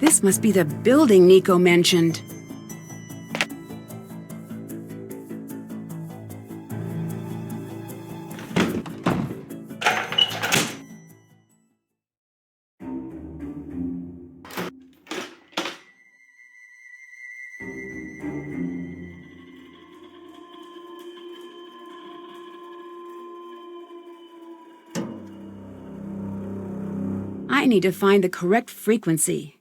This must be the building Nico mentioned. I need to find the correct frequency.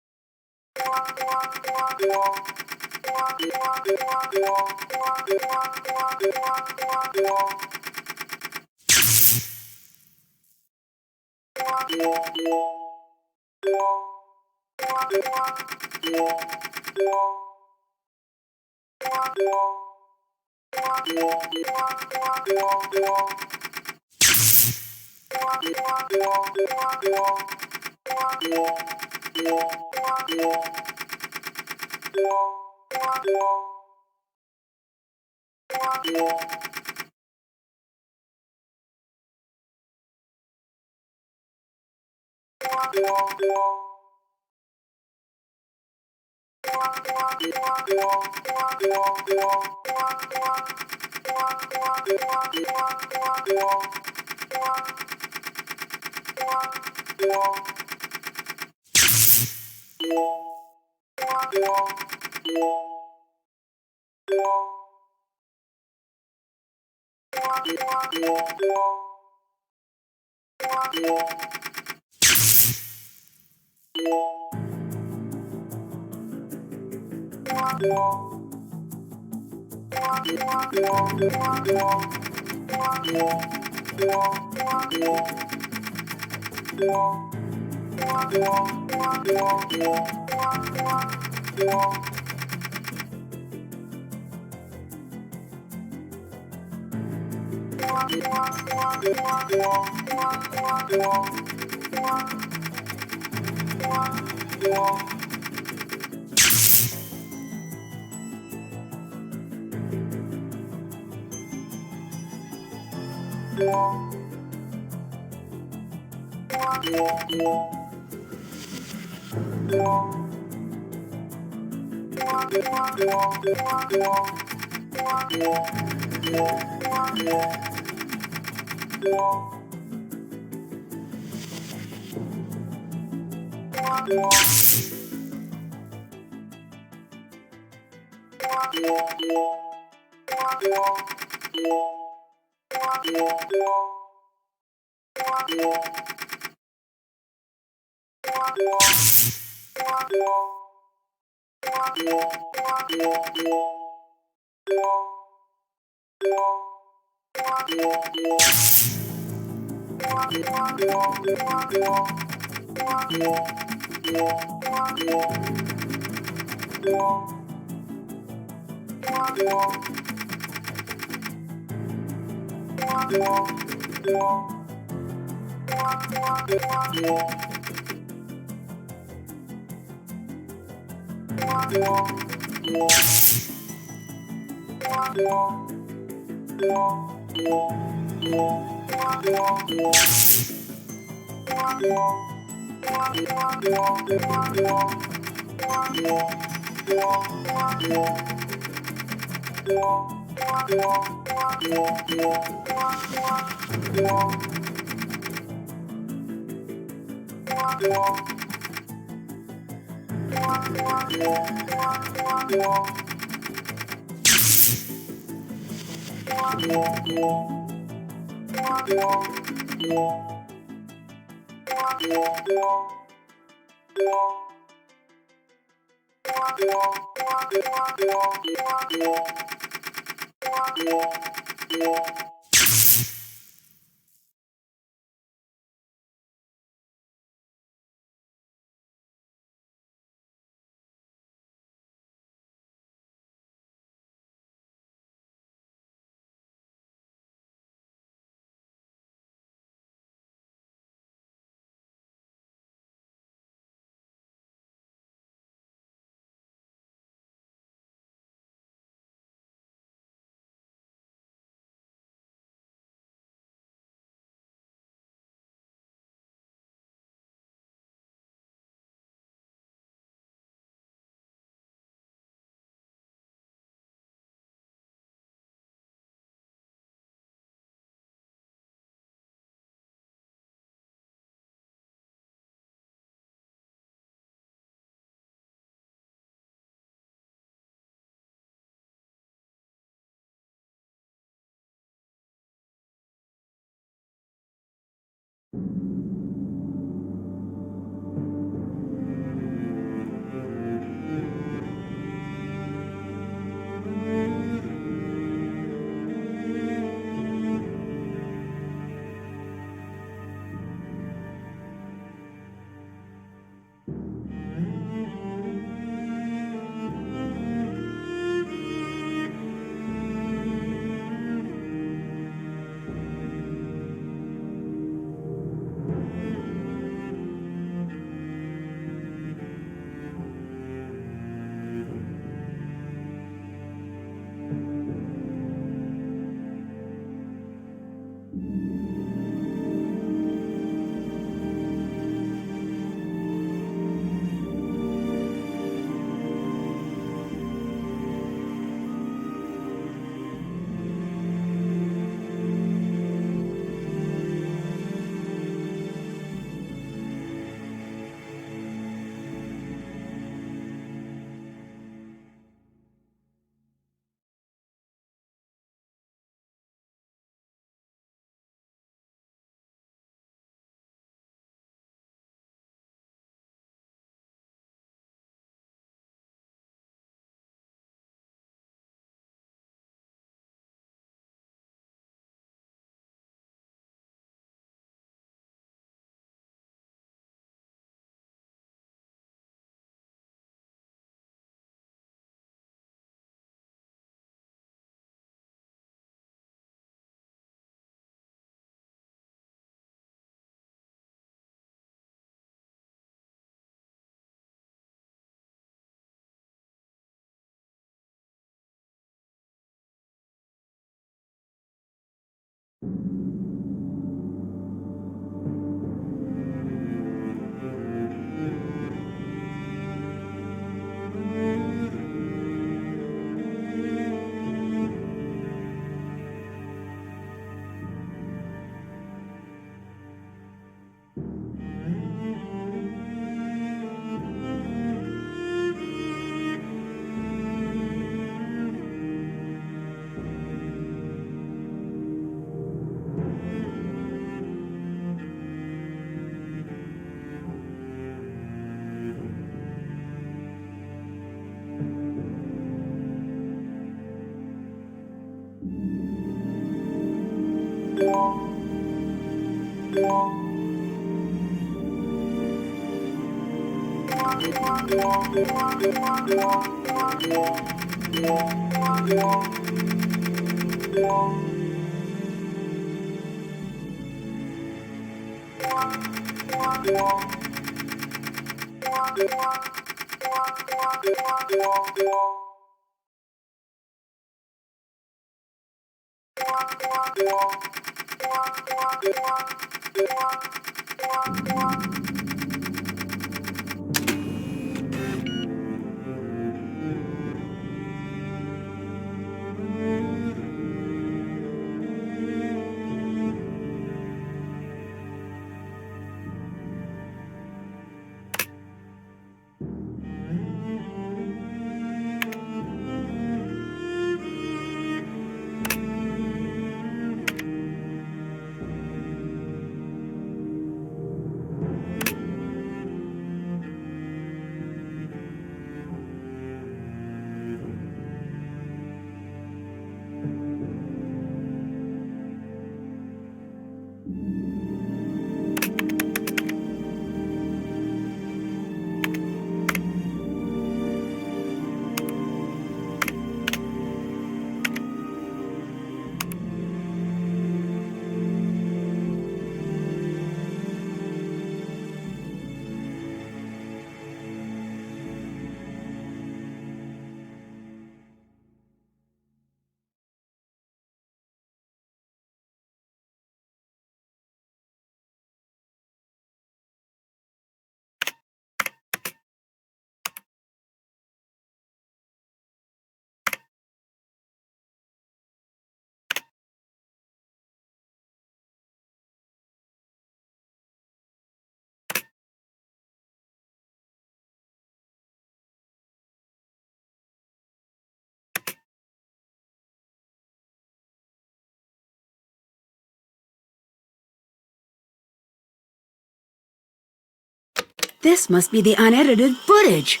This must be the unedited footage.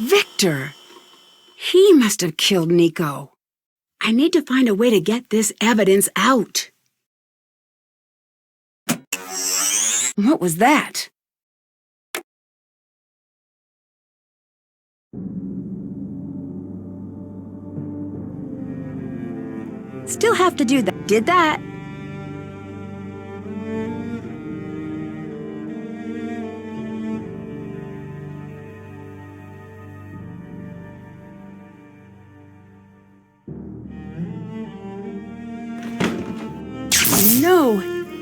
Victor! He must have killed Nico. I need to find a way to get this evidence out. What was that? Still have to do that. Did that. No!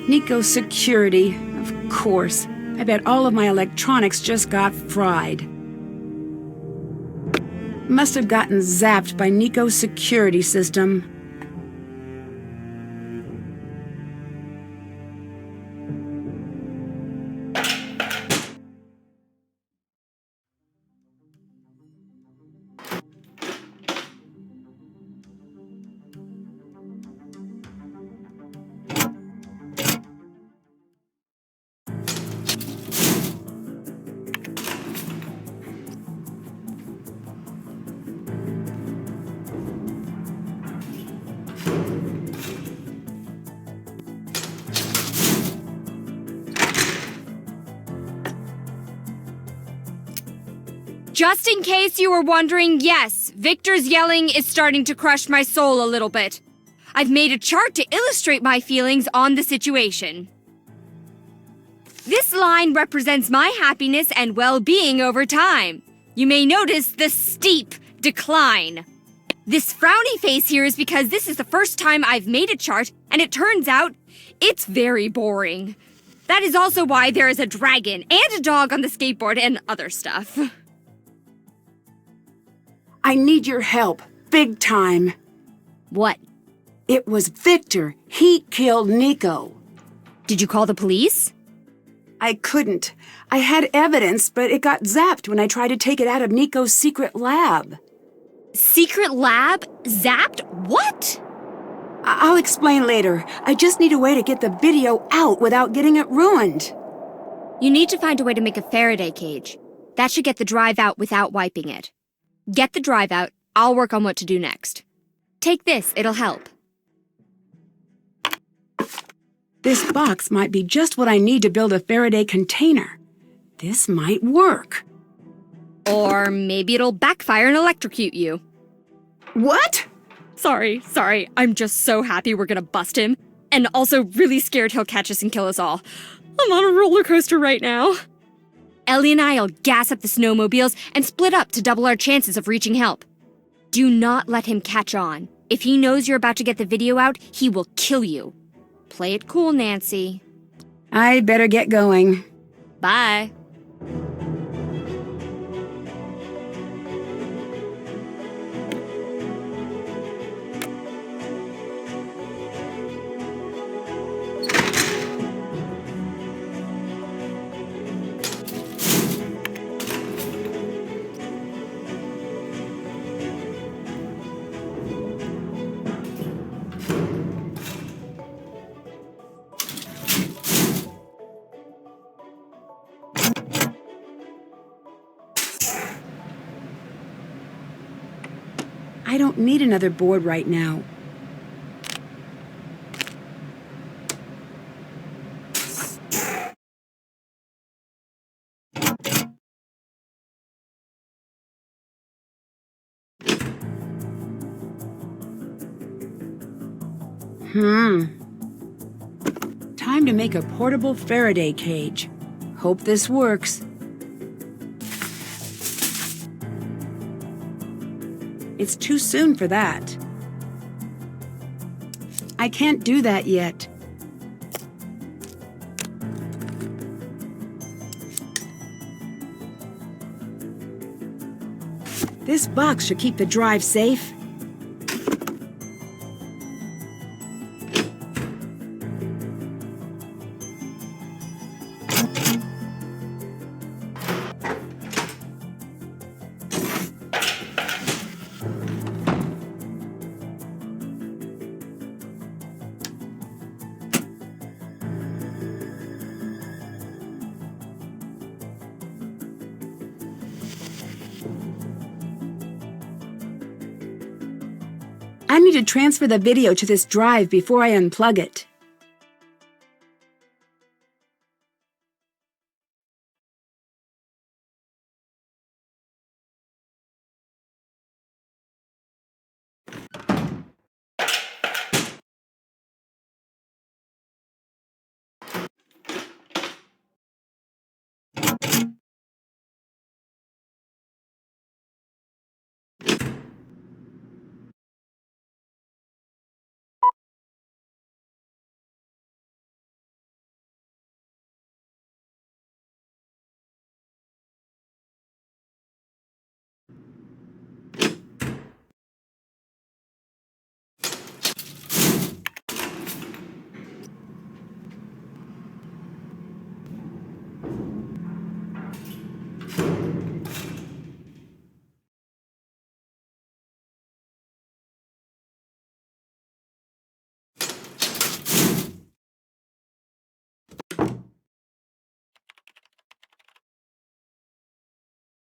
Nico's security, of course. I bet all of my electronics just got fried. Must have gotten zapped by Nico's security system. Just in case you were wondering, yes, Victor's yelling is starting to crush my soul a little bit. I've made a chart to illustrate my feelings on the situation. This line represents my happiness and well-being over time. You may notice the steep decline. This frowny face here is because this is the first time I've made a chart, and it turns out it's very boring. That is also why there is a dragon and a dog on the skateboard and other stuff. I need your help. Big time. What? It was Victor. He killed Nico. Did you call the police? I couldn't. I had evidence, but it got zapped when I tried to take it out of Nico's secret lab. Secret lab? Zapped? What? I'll explain later. I just need a way to get the video out without getting it ruined. You need to find a way to make a Faraday cage. That should get the drive out without wiping it. Get the drive out. I'll work on what to do next. Take this, it'll help. This box might be just what I need to build a Faraday container. This might work. Or maybe it'll backfire and electrocute you. What? Sorry. I'm just so happy we're gonna bust him. And also really scared he'll catch us and kill us all. I'm on a roller coaster right now. Ellie and I'll gas up the snowmobiles and split up to double our chances of reaching help. Do not let him catch on. If he knows you're about to get the video out, he will kill you. Play it cool, Nancy. I better get going. Bye. I don't need another board right now. Time to make a portable Faraday cage. Hope this works. It's too soon for that. I can't do that yet. This box should keep the drive safe. I need to transfer the video to this drive before I unplug it.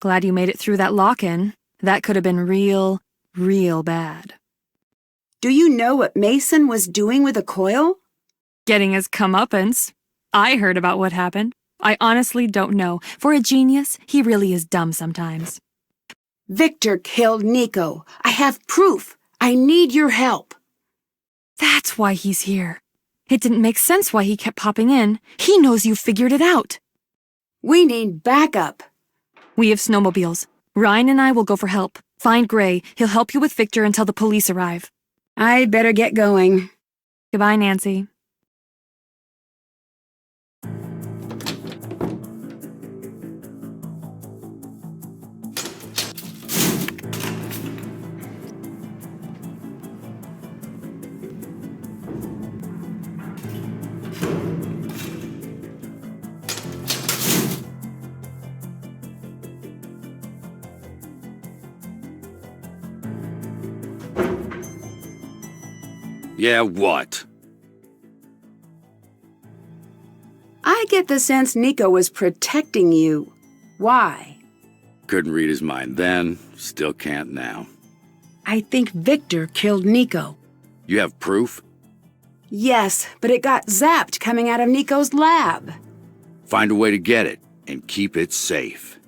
Glad you made it through that lock-in. That could have been real bad. Do you know what Mason was doing with a coil? Getting his comeuppance. I heard about what happened. I honestly don't know. For a genius, he really is dumb sometimes. Victor killed Nico. I have proof. I need your help. That's why he's here. It didn't make sense why he kept popping in. He knows you figured it out. We need backup. We have snowmobiles. Ryan and I will go for help. Find Gray. He'll help you with Victor until the police arrive. I better get going. Goodbye, Nancy. Yeah, what? I get the sense Nico was protecting you. Why? Couldn't read his mind then, still can't now. I think Victor killed Nico. You have proof? Yes, but it got zapped coming out of Nico's lab. Find a way to get it, and keep it safe.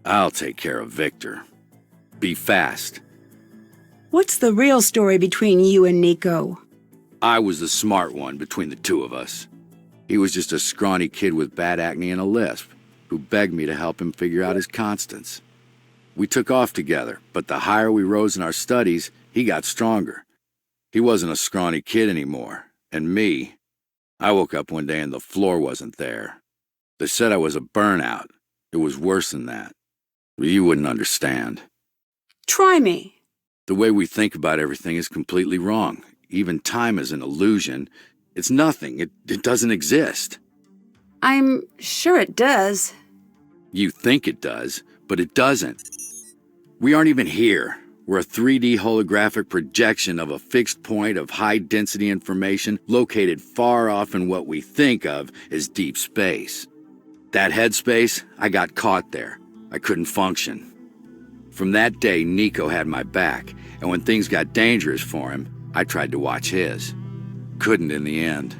I'll take care of Victor. Be fast. What's the real story between you and Nico? I was the smart one between the two of us. He was just a scrawny kid with bad acne and a lisp, who begged me to help him figure out his constants. We took off together, but the higher we rose in our studies, he got stronger. He wasn't a scrawny kid anymore, and me, I woke up one day and the floor wasn't there. They said I was a burnout. It was worse than that. But you wouldn't understand. Try me. The way we think about everything is completely wrong. Even time is an illusion. It's nothing. It doesn't exist. I'm sure it does. You think it does, but it doesn't. We aren't even here. We're a 3D holographic projection of a fixed point of high-density information located far off in what we think of as deep space. That headspace, I got caught there. I couldn't function. From that day, Nico had my back, and when things got dangerous for him, I tried to watch his. Couldn't in the end.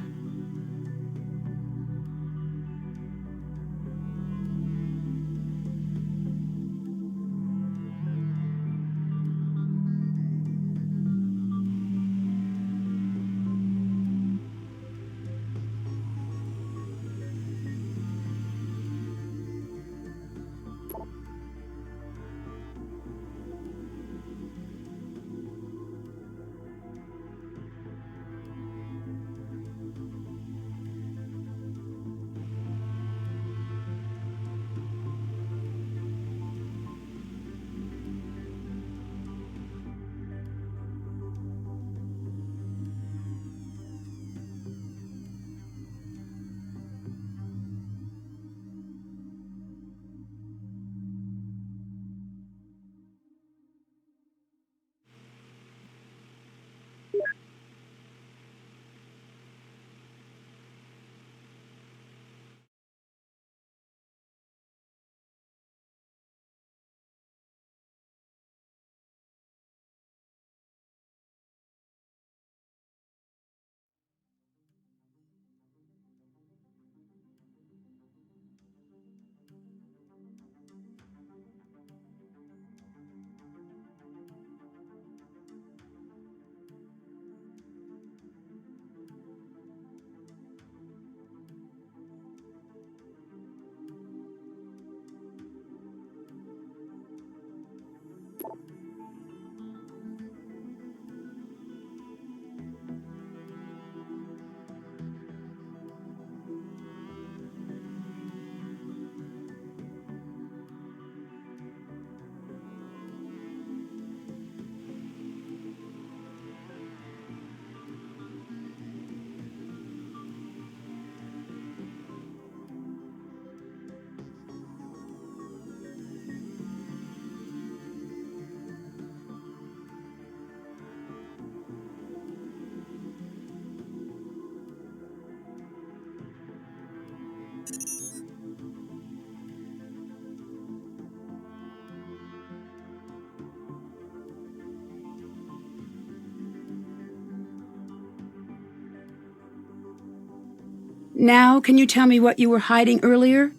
Now, can you tell me what you were hiding earlier?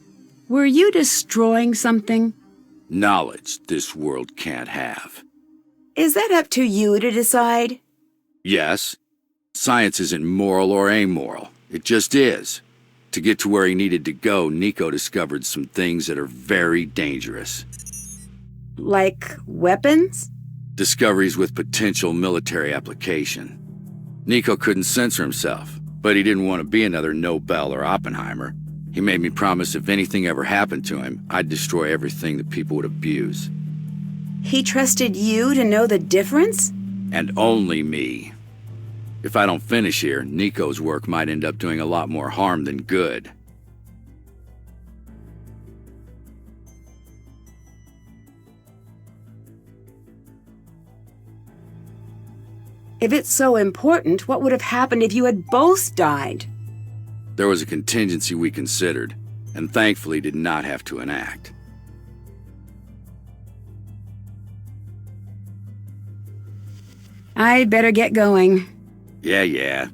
Were you destroying something? Knowledge this world can't have. Is that up to you to decide? Yes, science isn't moral or amoral. It just is. To get to where he needed to go, Nico discovered some things that are very dangerous. Like weapons? Discoveries with potential military application. Nico couldn't censor himself, but he didn't want to be another Nobel or Oppenheimer. He made me promise if anything ever happened to him, I'd destroy everything that people would abuse. He trusted you to know the difference? And only me. If I don't finish here, Nico's work might end up doing a lot more harm than good. If it's so important, what would have happened if you had both died? There was a contingency we considered, and thankfully did not have to enact. I'd better get going. Yeah.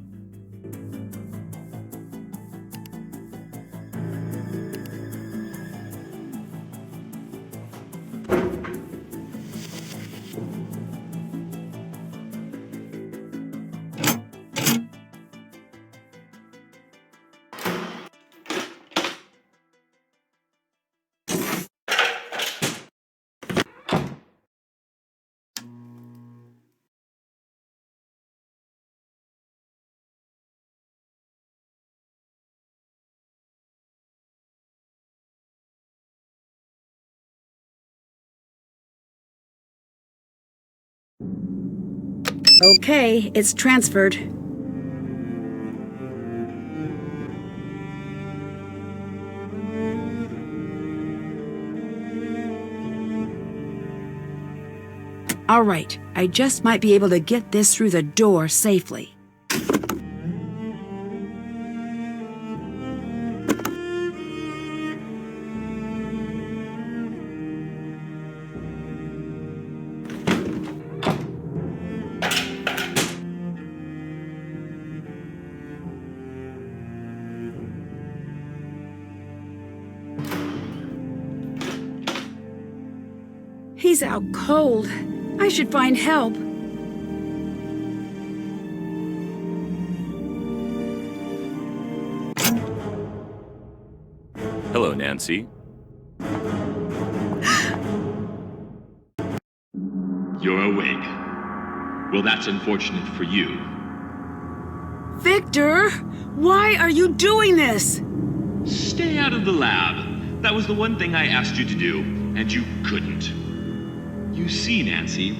Okay, it's transferred. All right, I just might be able to get this through the door safely. He's out cold. I should find help. Hello, Nancy. You're awake. Well, that's unfortunate for you. Victor, why are you doing this? Stay out of the lab. That was the one thing I asked you to do, and you couldn't. You see, Nancy,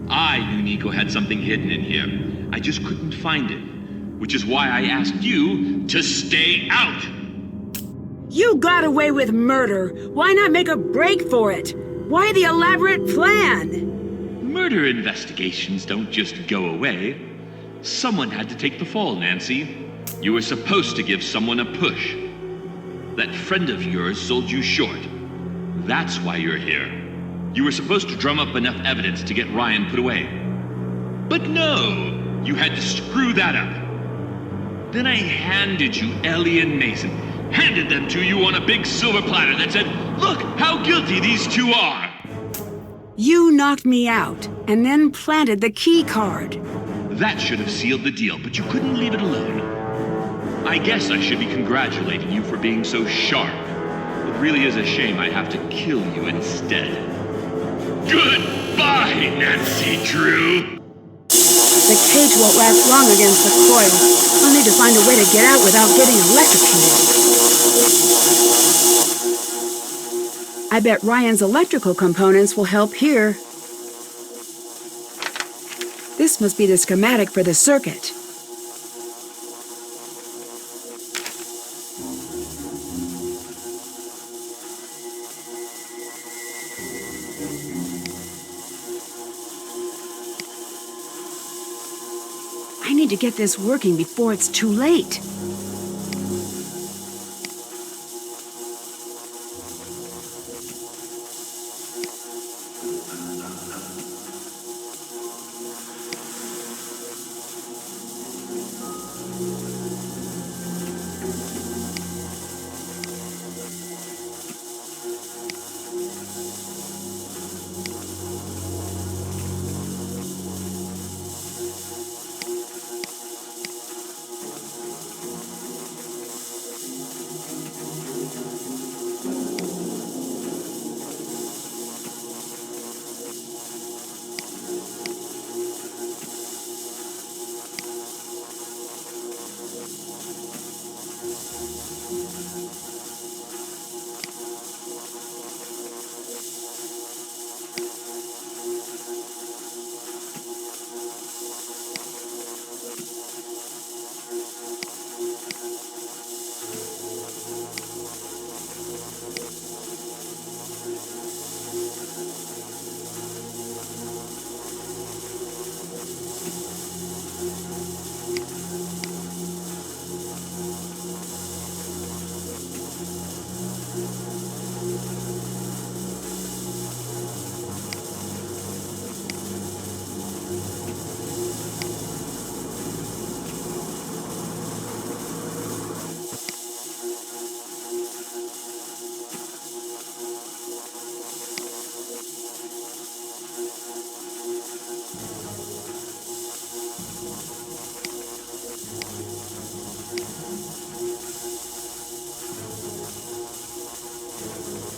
I knew Nico had something hidden in here. I just couldn't find it, which is why I asked you to stay out. You got away with murder. Why not make a break for it? Why the elaborate plan? Murder investigations don't just go away. Someone had to take the fall, Nancy. You were supposed to give someone a push. That friend of yours sold you short. That's why you're here. You were supposed to drum up enough evidence to get Ryan put away. But no, you had to screw that up. Then I handed you Ellie and Mason. Handed them to you on a big silver platter that said, "Look how guilty these two are." You knocked me out, and then planted the key card. That should have sealed the deal, but you couldn't leave it alone. I guess I should be congratulating you for being so sharp. It really is a shame I have to kill you instead. Goodbye, Nancy Drew! The cage won't last long against the coil. I'll need to find a way to get out without getting electrocuted. I bet Ryan's electrical components will help here. This must be the schematic for the circuit. I need to get this working before it's too late.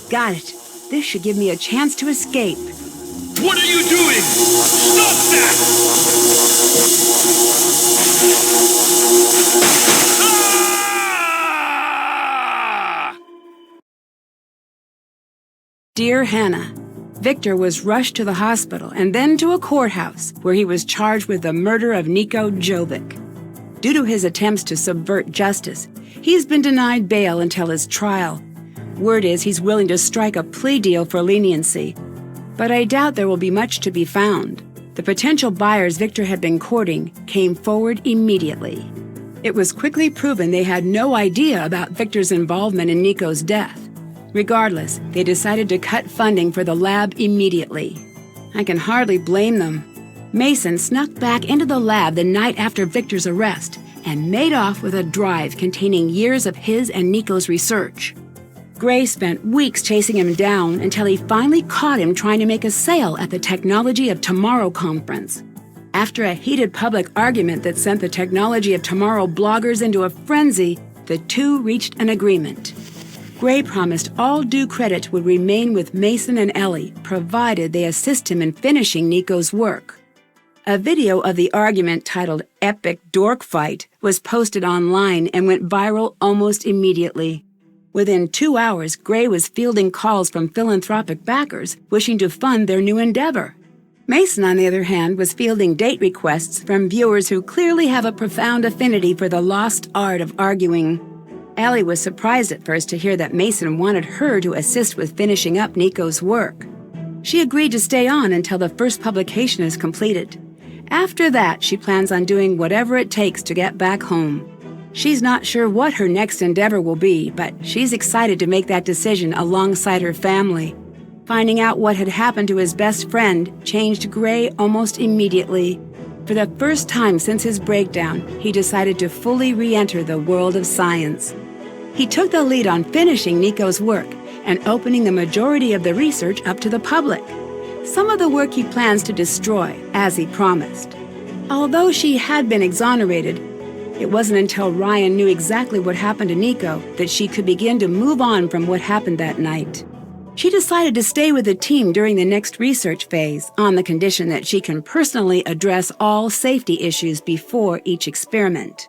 Got it. This should give me a chance to escape. What are you doing? Stop that! Ah! Dear Hannah, Victor was rushed to the hospital and then to a courthouse where he was charged with the murder of Niko Jovic. Due to his attempts to subvert justice, he's been denied bail until his trial. Word is he's willing to strike a plea deal for leniency, but I doubt there will be much to be found. The potential buyers Victor had been courting came forward immediately. It was quickly proven they had no idea about Victor's involvement in Niko's death. Regardless, they decided to cut funding for the lab immediately. I can hardly blame them. Mason snuck back into the lab the night after Victor's arrest and made off with a drive containing years of his and Niko's research. Gray spent weeks chasing him down until he finally caught him trying to make a sale at the Technology of Tomorrow conference. After a heated public argument that sent the Technology of Tomorrow bloggers into a frenzy, the two reached an agreement. Gray promised all due credit would remain with Mason and Ellie, provided they assist him in finishing Niko's work. A video of the argument titled Epic Dork Fight was posted online and went viral almost immediately. Within 2 hours, Gray was fielding calls from philanthropic backers wishing to fund their new endeavor. Mason, on the other hand, was fielding date requests from viewers who clearly have a profound affinity for the lost art of arguing. Ellie was surprised at first to hear that Mason wanted her to assist with finishing up Niko's work. She agreed to stay on until the first publication is completed. After that, she plans on doing whatever it takes to get back home. She's not sure what her next endeavor will be, but she's excited to make that decision alongside her family. Finding out what had happened to his best friend changed Gray almost immediately. For the first time since his breakdown, he decided to fully re-enter the world of science. He took the lead on finishing Niko's work and opening the majority of the research up to the public. Some of the work he plans to destroy, as he promised. Although she had been exonerated, it wasn't until Ryan knew exactly what happened to Niko that she could begin to move on from what happened that night. She decided to stay with the team during the next research phase on the condition that she can personally address all safety issues before each experiment.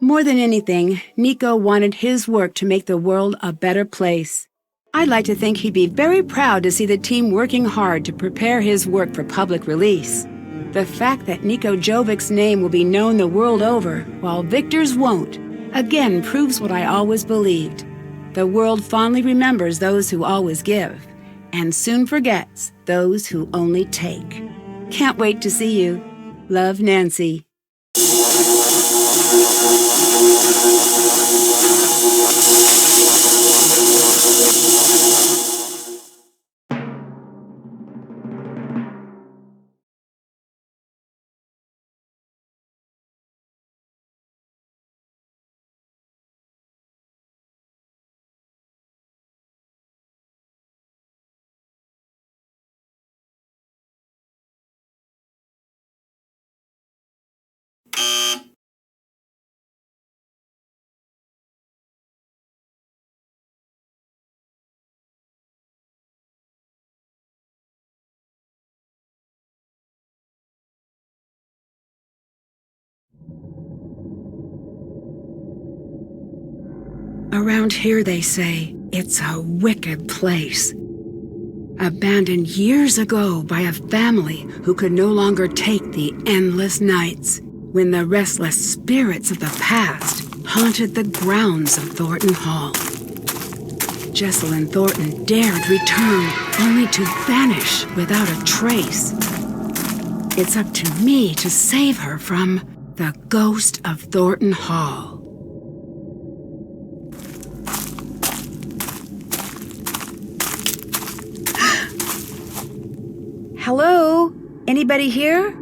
More than anything, Niko wanted his work to make the world a better place. I'd like to think he'd be very proud to see the team working hard to prepare his work for public release. The fact that Niko Jovic's name will be known the world over, while Victor's won't, again proves what I always believed. The world fondly remembers those who always give, and soon forgets those who only take. Can't wait to see you. Love, Nancy. Around here, they say, it's a wicked place. Abandoned years ago by a family who could no longer take the endless nights when the restless spirits of the past haunted the grounds of Thornton Hall. Jessalyn Thornton dared return, only to vanish without a trace. It's up to me to save her from the ghost of Thornton Hall. Hello? Anybody here?